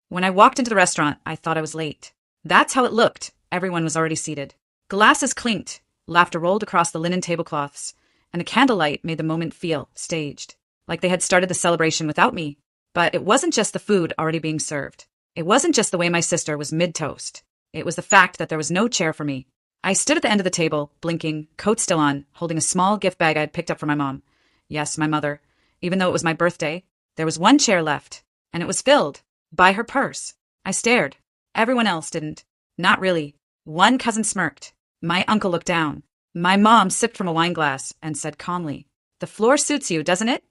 When I walked into the restaurant, I thought I was late. That's how it looked. Everyone was already seated. Glasses clinked, laughter rolled across the linen tablecloths, and the candlelight made the moment feel staged, like they had started the celebration without me. But it wasn't just the food already being served. It wasn't just the way my sister was mid-toast. It was the fact that there was no chair for me. I stood at the end of the table, blinking, coat still on, holding a small gift bag I'd picked up for my mom. Yes, my mother. Even though it was my birthday, there was one chair left, and it was filled by her purse. I stared. Everyone else didn't. Not really. One cousin smirked. My uncle looked down. My mom sipped from a wine glass and said calmly, "The floor suits you, doesn't it?"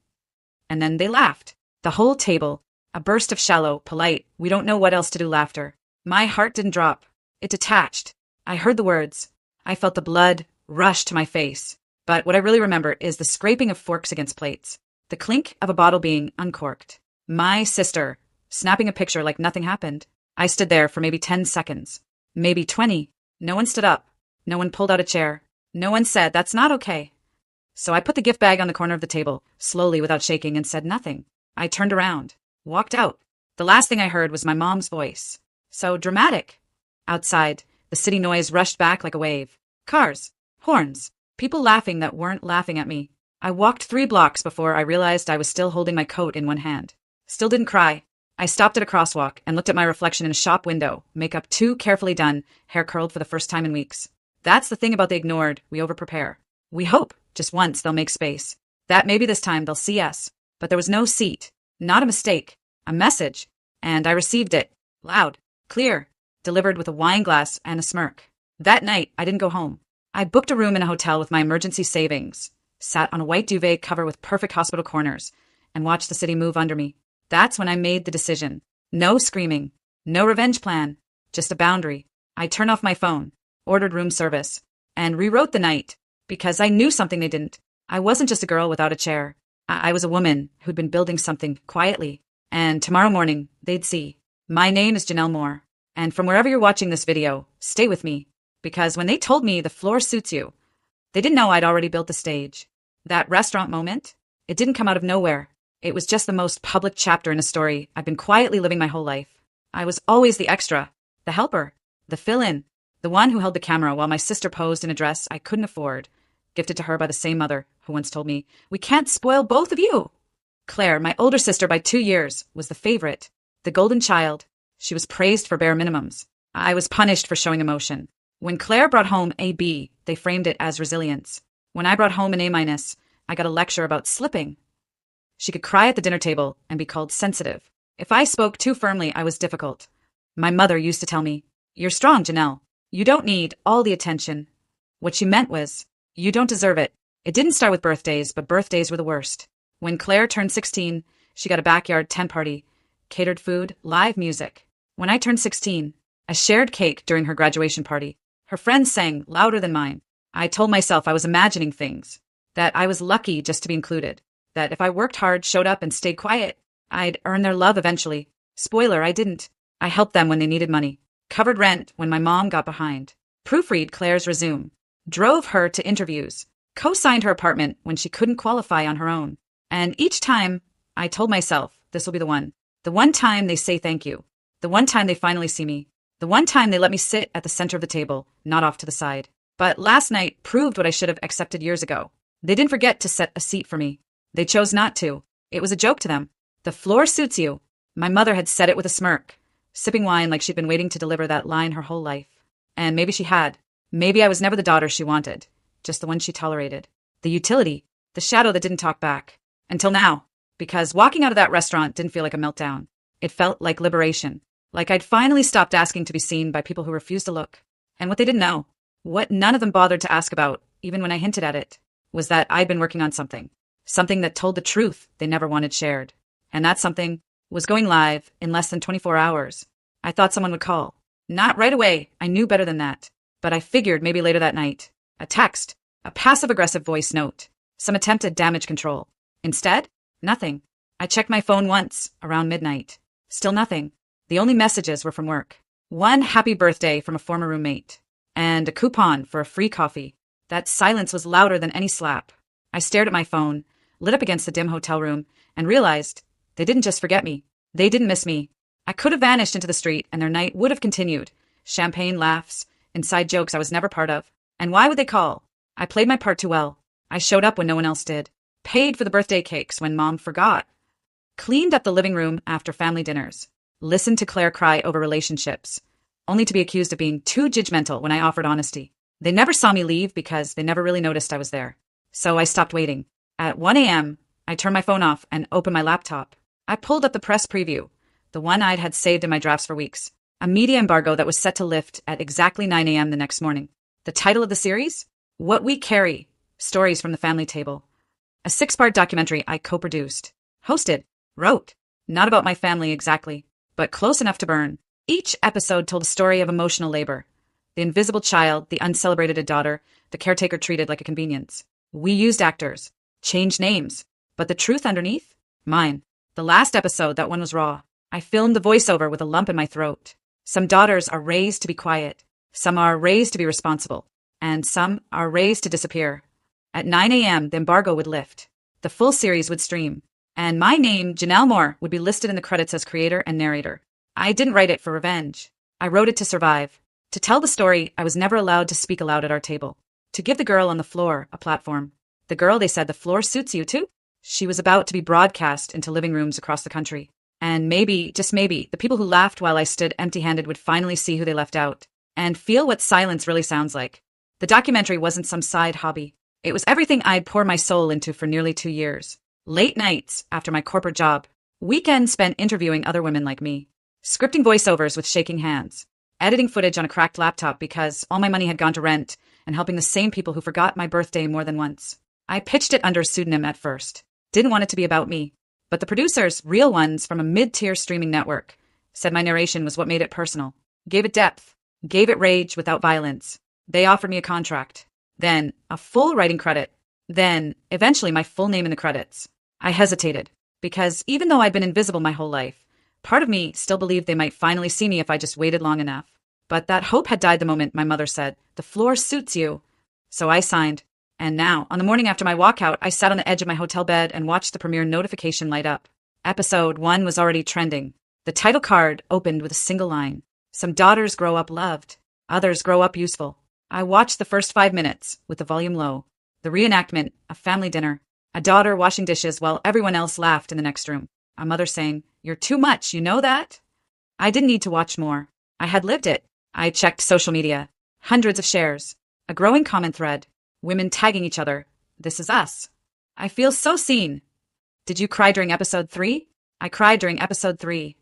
And then they laughed. The whole table. A burst of shallow, polite, we don't know what else to do laughter. My heart didn't drop. It detached. I heard the words. I felt the blood rush to my face. But what I really remember is the scraping of forks against plates. The clink of a bottle being uncorked. My sister, snapping a picture like nothing happened. I stood there for maybe 10 seconds. Maybe 20. No one stood up. No one pulled out a chair. No one said, "That's not okay." So I put the gift bag on the corner of the table, slowly without shaking, and said nothing. I turned around. Walked out. The last thing I heard was my mom's voice. So dramatic. Outside, the city noise rushed back like a wave. Cars. Horns. People laughing that weren't laughing at me. I walked 3 blocks before I realized I was still holding my coat in one hand. Still didn't cry. I stopped at a crosswalk and looked at my reflection in a shop window, makeup too carefully done, hair curled for the first time in weeks. That's the thing about the ignored, we overprepare. We hope, just once, they'll make space. That maybe this time they'll see us. But there was no seat. Not a mistake. A message. And I received it. Loud. Clear. Delivered with a wine glass and a smirk. That night, I didn't go home. I booked a room in a hotel with my emergency savings, sat on a white duvet cover with perfect hospital corners, and watched the city move under me. That's when I made the decision. No screaming. No revenge plan. Just a boundary. I turned off my phone, ordered room service, and rewrote the night, because I knew something they didn't. I wasn't just a girl without a chair. I was a woman who'd been building something quietly. And tomorrow morning, they'd see. My name is Janelle Moore. And from wherever you're watching this video, stay with me. Because when they told me the floor suits you, they didn't know I'd already built the stage. That restaurant moment, it didn't come out of nowhere. It was just the most public chapter in a story I've been quietly living my whole life. I was always the extra, the helper, the fill-in, the one who held the camera while my sister posed in a dress I couldn't afford, gifted to her by the same mother who once told me, "We can't spoil both of you." Claire, my older sister by 2 years, was the favorite, the golden child. She was praised for bare minimums. I was punished for showing emotion. When Claire brought home a B, they framed it as resilience. When I brought home an A-, I got a lecture about slipping. She could cry at the dinner table and be called sensitive. If I spoke too firmly, I was difficult. My mother used to tell me, "You're strong, Janelle. You don't need all the attention." What she meant was, you don't deserve it. It didn't start with birthdays, but birthdays were the worst. When Claire turned 16, she got a backyard tent party, catered food, live music. When I turned 16, a shared cake during her graduation party. Her friends sang louder than mine. I told myself I was imagining things, that I was lucky just to be included, that if I worked hard, showed up, and stayed quiet, I'd earn their love eventually. Spoiler, I didn't. I helped them when they needed money, covered rent when my mom got behind, proofread Claire's resume, drove her to interviews, co-signed her apartment when she couldn't qualify on her own. And each time, I told myself, this will be the one. The one time they say thank you. The one time they finally see me. The one time they let me sit at the center of the table, not off to the side. But last night proved what I should have accepted years ago. They didn't forget to set a seat for me. They chose not to. It was a joke to them. The floor suits you. My mother had said it with a smirk, sipping wine like she'd been waiting to deliver that line her whole life. And maybe she had. Maybe I was never the daughter she wanted, just the one she tolerated. The utility, the shadow that didn't talk back. Until now, because walking out of that restaurant didn't feel like a meltdown. It felt like liberation, like I'd finally stopped asking to be seen by people who refused to look. And what they didn't know, what none of them bothered to ask about, even when I hinted at it, was that I'd been working on something that told the truth they never wanted shared. And that something was going live in less than 24 hours. I thought someone would call. Not right away, I knew better than that. But I figured maybe later that night. A text, a passive-aggressive voice note, some attempt at damage control. Instead, nothing. I checked my phone once, around midnight. Still nothing. The only messages were from work. One happy birthday from a former roommate. And a coupon for a free coffee. That silence was louder than any slap. I stared at my phone, lit up against the dim hotel room, and realized they didn't just forget me. They didn't miss me. I could have vanished into the street and their night would have continued. Champagne, laughs, inside jokes I was never part of. And why would they call? I played my part too well. I showed up when no one else did. Paid for the birthday cakes when Mom forgot. Cleaned up the living room after family dinners. Listened to Claire cry over relationships. Only to be accused of being too judgmental when I offered honesty. They never saw me leave because they never really noticed I was there. So I stopped waiting. At 1 a.m., I turned my phone off and opened my laptop. I pulled up the press preview, the one I'd had saved in my drafts for weeks. A media embargo that was set to lift at exactly 9 a.m. the next morning. The title of the series? What We Carry, Stories from the Family Table. A 6-part documentary I co-produced, hosted, wrote. Not about my family exactly, but close enough to burn. Each episode told a story of emotional labor. The invisible child, the uncelebrated daughter, the caretaker treated like a convenience. We used actors, changed names, but the truth underneath? Mine. The last episode, that one was raw. I filmed the voiceover with a lump in my throat. Some daughters are raised to be quiet. Some are raised to be responsible. And some are raised to disappear. At 9 a.m., the embargo would lift. The full series would stream. And my name, Janelle Moore, would be listed in the credits as creator and narrator. I didn't write it for revenge. I wrote it to survive. To tell the story I was never allowed to speak aloud at our table. To give the girl on the floor a platform. The girl they said the floor suits you too. She was about to be broadcast into living rooms across the country. And maybe, just maybe, the people who laughed while I stood empty-handed would finally see who they left out. And feel what silence really sounds like. The documentary wasn't some side hobby. It was everything I'd poured my soul into for nearly 2 years. Late nights after my corporate job. Weekends spent interviewing other women like me. Scripting voiceovers with shaking hands. Editing footage on a cracked laptop because all my money had gone to rent and helping the same people who forgot my birthday more than once. I pitched it under a pseudonym at first. Didn't want it to be about me. But the producers, real ones from a mid-tier streaming network, said my narration was what made it personal. Gave it depth. Gave it rage without violence. They offered me a contract. Then a full writing credit. Then, eventually, my full name in the credits. I hesitated, because even though I'd been invisible my whole life, part of me still believed they might finally see me if I just waited long enough. But that hope had died the moment my mother said, "The floor suits you." So I signed. And now, on the morning after my walkout, I sat on the edge of my hotel bed and watched the premiere notification light up. Episode 1 was already trending. The title card opened with a single line. Some daughters grow up loved. Others grow up useful. I watched the first 5 minutes, with the volume low. The reenactment, a family dinner. A daughter washing dishes while everyone else laughed in the next room. A mother saying, "You're too much, you know that?" I didn't need to watch more. I had lived it. I checked social media. Hundreds of shares. A growing comment thread. Women tagging each other. This is us. I feel so seen. Did you cry during episode 3? I cried during episode 3.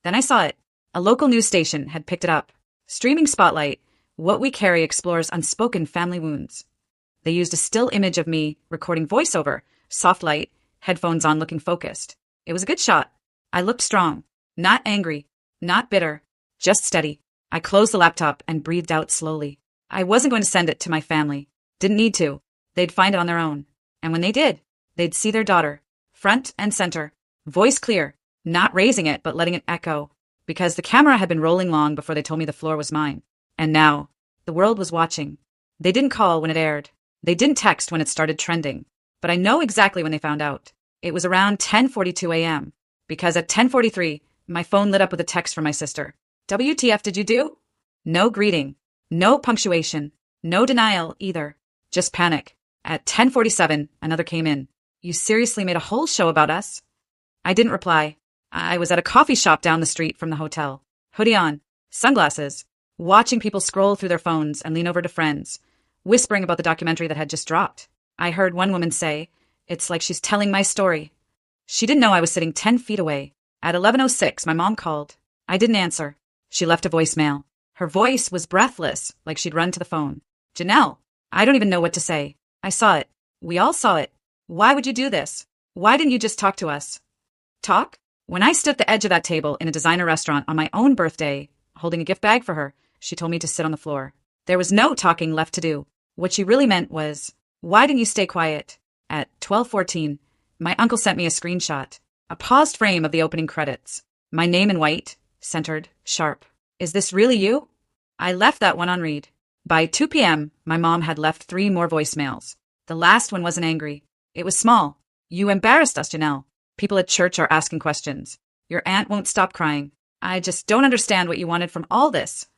Then I saw it. A local news station had picked it up. Streaming Spotlight. What We Carry explores unspoken family wounds. They used a still image of me recording voiceover, soft light, headphones on looking focused. It was a good shot. I looked strong. Not angry. Not bitter. Just steady. I closed the laptop and breathed out slowly. I wasn't going to send it to my family. Didn't need to. They'd find it on their own. And when they did, they'd see their daughter. Front and center. Voice clear. Not raising it, but letting it echo. Because the camera had been rolling long before they told me the floor was mine. And now, the world was watching. They didn't call when it aired. They didn't text when it started trending. But I know exactly when they found out. It was around 10:42 a.m. Because at 10:43, my phone lit up with a text from my sister. "WTF did you do?" No greeting. No punctuation. No denial either. Just panic. At 10:47, another came in. "You seriously made a whole show about us?" I didn't reply. I was at a coffee shop down the street from the hotel. Hoodie on. Sunglasses. Watching people scroll through their phones and lean over to friends. Whispering about the documentary that had just dropped. I heard one woman say, "It's like she's telling my story." She didn't know I was sitting 10 feet away. At 11:06, my mom called. I didn't answer. She left a voicemail. Her voice was breathless, like she'd run to the phone. "Janelle, I don't even know what to say. I saw it. We all saw it. Why would you do this? Why didn't you just talk to us?" Talk? When I stood at the edge of that table in a designer restaurant on my own birthday, holding a gift bag for her, she told me to sit on the floor. There was no talking left to do. What she really meant was, "Why didn't you stay quiet?" At 12:14, my uncle sent me a screenshot. A paused frame of the opening credits. My name in white, centered, sharp. "Is this really you?" I left that one on read. By 2 p.m., my mom had left 3 more voicemails. The last one wasn't angry. It was small. "You embarrassed us, Janelle. People at church are asking questions. Your aunt won't stop crying. I just don't understand what you wanted from all this.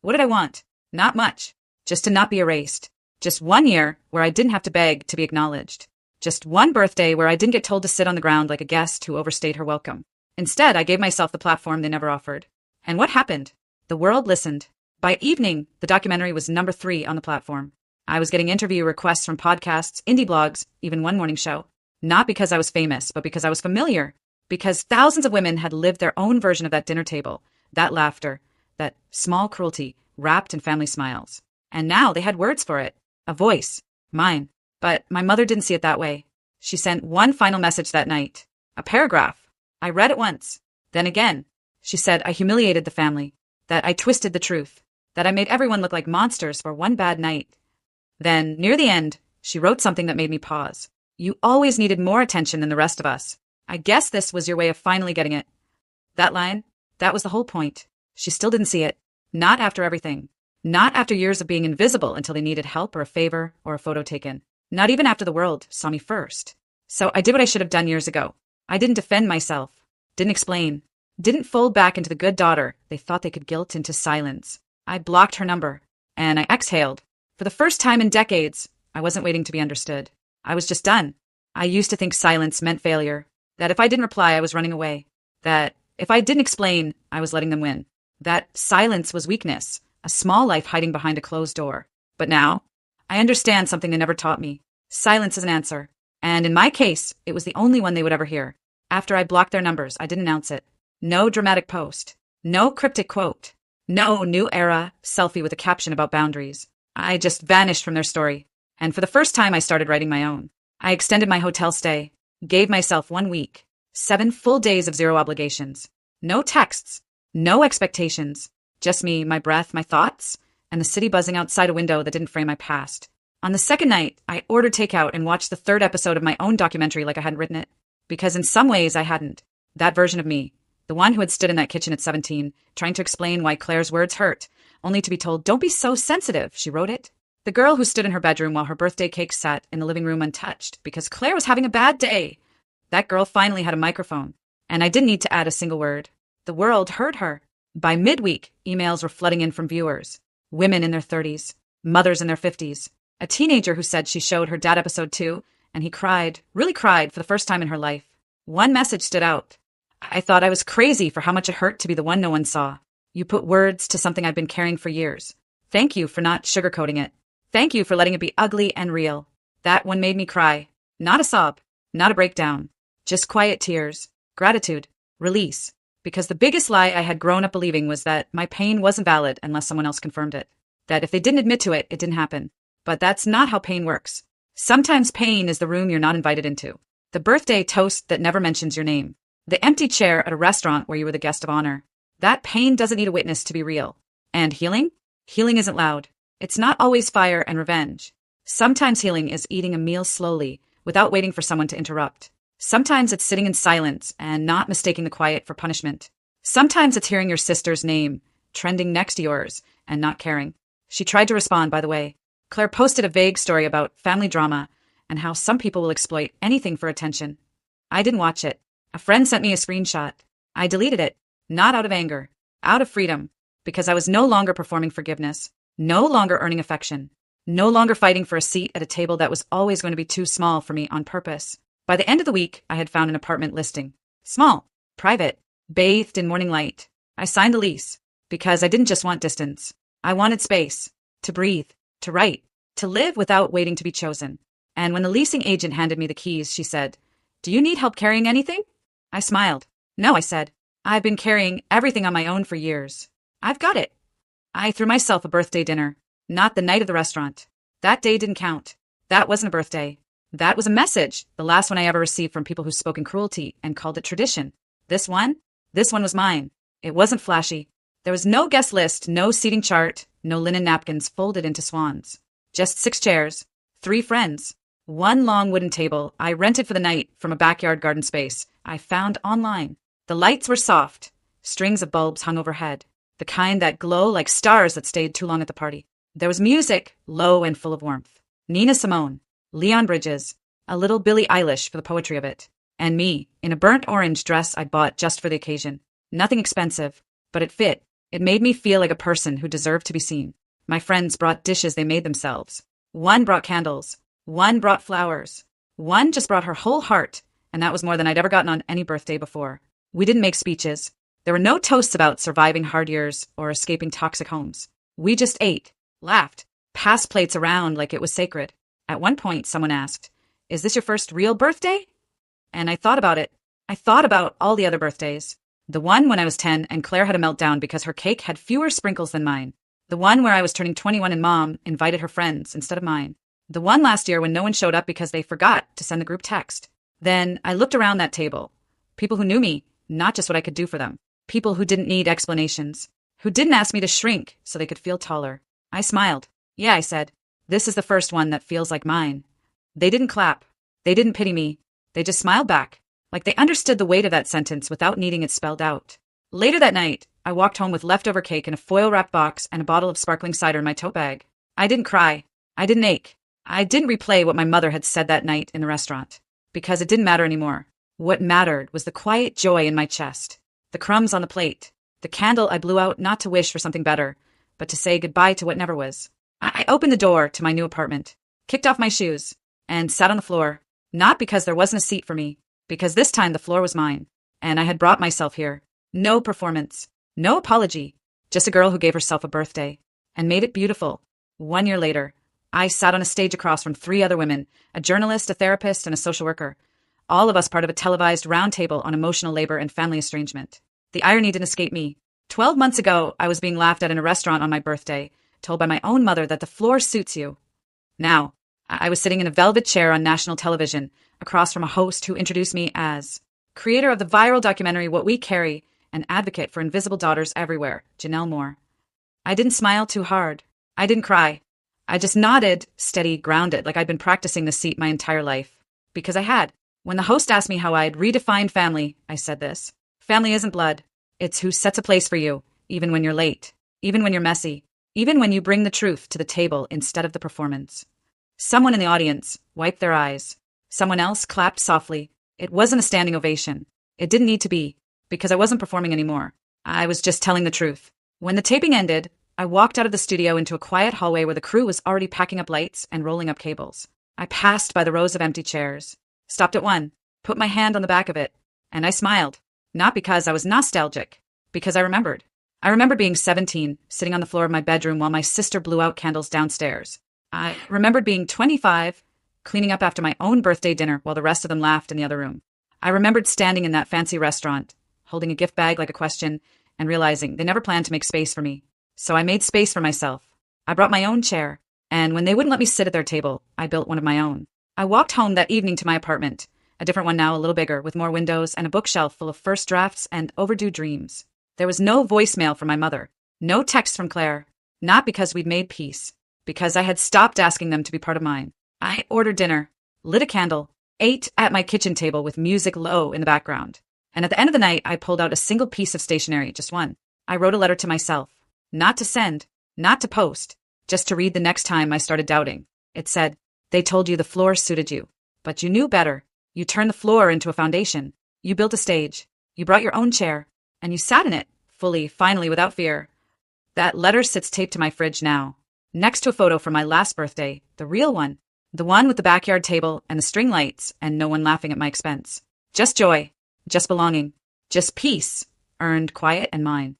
What did I want? Not much. Just to not be erased. Just 1 year where I didn't have to beg to be acknowledged. Just one birthday where I didn't get told to sit on the ground like a guest who overstayed her welcome. Instead, I gave myself the platform they never offered. And what happened? The world listened. By evening, the documentary was number 3 on the platform. I was getting interview requests from podcasts, indie blogs, even one morning show. Not because I was famous, but because I was familiar. Because thousands of women had lived their own version of that dinner table, that laughter, that small cruelty wrapped in family smiles. And now they had words for it. A voice. Mine. But my mother didn't see it that way. She sent one final message that night. A paragraph. I read it once. Then again. She said I humiliated the family. That I twisted the truth. That I made everyone look like monsters for one bad night. Then, near the end, she wrote something that made me pause. You always needed more attention than the rest of us. I guess this was your way of finally getting it. That line, that was the whole point. She still didn't see it. Not after everything. Not after years of being invisible until they needed help or a favor or a photo taken. Not even after the world saw me first. So I did what I should have done years ago. I didn't defend myself. Didn't explain. Didn't fold back into the good daughter they thought they could guilt into silence. I blocked her number. And I exhaled. For the first time in decades, I wasn't waiting to be understood. I was just done. I used to think silence meant failure. That if I didn't reply, I was running away. That if I didn't explain, I was letting them win. That silence was weakness, a small life hiding behind a closed door. But now, I understand something they never taught me. Silence is an answer. And in my case, it was the only one they would ever hear. After I blocked their numbers, I didn't announce it. No dramatic post. No cryptic quote. No new era selfie with a caption about boundaries. I just vanished from their story. And for the first time, I started writing my own. I extended my hotel stay. Gave myself 1 week. 7 full days of zero obligations. No texts. No expectations. Just me, my breath, my thoughts, and the city buzzing outside a window that didn't frame my past. On the second night, I ordered takeout and watched the 3rd episode of my own documentary like I hadn't written it. Because in some ways I hadn't. That version of me. The one who had stood in that kitchen at 17, trying to explain why Claire's words hurt, only to be told, don't be so sensitive, she wrote it. The girl who stood in her bedroom while her birthday cake sat in the living room untouched because Claire was having a bad day. That girl finally had a microphone, and I didn't need to add a single word. The world heard her. By midweek, emails were flooding in from viewers. Women in their 30s, mothers in their 50s. A teenager who said she showed her dad episode 2, and he cried, really cried for the first time in her life. One message stood out. I thought I was crazy for how much it hurt to be the one no one saw. You put words to something I've been carrying for years. Thank you for not sugarcoating it. Thank you for letting it be ugly and real. That one made me cry. Not a sob, not a breakdown. Just quiet tears, gratitude, release. Because the biggest lie I had grown up believing was that my pain wasn't valid unless someone else confirmed it. That if they didn't admit to it, it didn't happen. But that's not how pain works. Sometimes pain is the room you're not invited into. The birthday toast that never mentions your name. The empty chair at a restaurant where you were the guest of honor. That pain doesn't need a witness to be real. And healing? Healing isn't loud. It's not always fire and revenge. Sometimes healing is eating a meal slowly, without waiting for someone to interrupt. Sometimes it's sitting in silence and not mistaking the quiet for punishment. Sometimes it's hearing your sister's name, trending next to yours, and not caring. She tried to respond, by the way. Claire posted a vague story about family drama and how some people will exploit anything for attention. I didn't watch it. A friend sent me a screenshot. I deleted it, not out of anger, out of freedom, because I was no longer performing forgiveness, no longer earning affection, no longer fighting for a seat at a table that was always going to be too small for me on purpose. By the end of the week, I had found an apartment listing. Small, private, bathed in morning light. I signed the lease because I didn't just want distance. I wanted space, to breathe, to write, to live without waiting to be chosen. And when the leasing agent handed me the keys, she said, "Do you need help carrying anything?" I smiled. "No," I said. "I've been carrying everything on my own for years. I've got it." I threw myself a birthday dinner, not the night of the restaurant. That day didn't count. That wasn't a birthday. That was a message, the last one I ever received from people who spoke in cruelty and called it tradition. This one was mine. It wasn't flashy. There was no guest list, no seating chart, no linen napkins folded into swans. Just 6 chairs, 3 friends, 1 long wooden table I rented for the night from a backyard garden space I found online. The lights were soft. Strings of bulbs hung overhead, the kind that glow like stars that stayed too long at the party. There was music, low and full of warmth. Nina Simone, Leon Bridges, a little Billie Eilish for the poetry of it, and me, in a burnt orange dress I bought just for the occasion. Nothing expensive, but it fit. It made me feel like a person who deserved to be seen. My friends brought dishes they made themselves. One brought candles. One brought flowers. One just brought her whole heart, and that was more than I'd ever gotten on any birthday before. We didn't make speeches. There were no toasts about surviving hard years or escaping toxic homes. We just ate, laughed, passed plates around like it was sacred. At one point, someone asked, "Is this your first real birthday?" And I thought about it. I thought about all the other birthdays. The one when I was 10 and Claire had a meltdown because her cake had fewer sprinkles than mine. The one where I was turning 21 and Mom invited her friends instead of mine. The one last year when no one showed up because they forgot to send the group text. Then I looked around that table. People who knew me, not just what I could do for them. People who didn't need explanations. Who didn't ask me to shrink so they could feel taller. I smiled. Yeah, I said. This is the first one that feels like mine. They didn't clap. They didn't pity me. They just smiled back. Like they understood the weight of that sentence without needing it spelled out. Later that night, I walked home with leftover cake in a foil-wrapped box and a bottle of sparkling cider in my tote bag. I didn't cry. I didn't ache. I didn't replay what my mother had said that night in the restaurant. Because it didn't matter anymore. What mattered was the quiet joy in my chest. The crumbs on the plate. The candle I blew out not to wish for something better, but to say goodbye to what never was. I opened the door to my new apartment, kicked off my shoes, and sat on the floor. Not because there wasn't a seat for me, because this time the floor was mine, and I had brought myself here. No performance, no apology, just a girl who gave herself a birthday, and made it beautiful. 1 year later, I sat on a stage across from 3 other women, a journalist, a therapist, and a social worker, all of us part of a televised roundtable on emotional labor and family estrangement. The irony didn't escape me. 12 months ago, I was being laughed at in a restaurant on my birthday, told by my own mother that the floor suits you. Now, I was sitting in a velvet chair on national television, across from a host who introduced me as creator of the viral documentary What We Carry, and advocate for invisible daughters everywhere, Janelle Moore. I didn't smile too hard. I didn't cry. I just nodded, steady, grounded, like I'd been practicing the seat my entire life. Because I had. When the host asked me how I'd redefined family, I said this. Family isn't blood. It's who sets a place for you, even when you're late, even when you're messy, even when you bring the truth to the table instead of the performance. Someone in the audience wiped their eyes. Someone else clapped softly. It wasn't a standing ovation. It didn't need to be, because I wasn't performing anymore. I was just telling the truth. When the taping ended, I walked out of the studio into a quiet hallway where the crew was already packing up lights and rolling up cables. I passed by the rows of empty chairs, stopped at one, put my hand on the back of it, and I smiled. Not because I was nostalgic, because I remembered. I remembered being 17, sitting on the floor of my bedroom while my sister blew out candles downstairs. I remembered being 25, cleaning up after my own birthday dinner while the rest of them laughed in the other room. I remembered standing in that fancy restaurant, holding a gift bag like a question, and realizing they never planned to make space for me. So I made space for myself. I brought my own chair, and when they wouldn't let me sit at their table, I built one of my own. I walked home that evening to my apartment, a different one now, a little bigger, with more windows and a bookshelf full of first drafts and overdue dreams. There was no voicemail from my mother, no text from Claire, not because we'd made peace, because I had stopped asking them to be part of mine. I ordered dinner, lit a candle, ate at my kitchen table with music low in the background. And at the end of the night, I pulled out a single piece of stationery, just one. I wrote a letter to myself, not to send, not to post, just to read the next time I started doubting. It said, "They told you the floor suited you, but you knew better. You turned the floor into a foundation. You built a stage. You brought your own chair, and you sat in it, fully, finally, without fear." That letter sits taped to my fridge now, next to a photo from my last birthday, the real one, the one with the backyard table and the string lights and no one laughing at my expense. Just joy, just belonging, just peace, earned, quiet, and mine.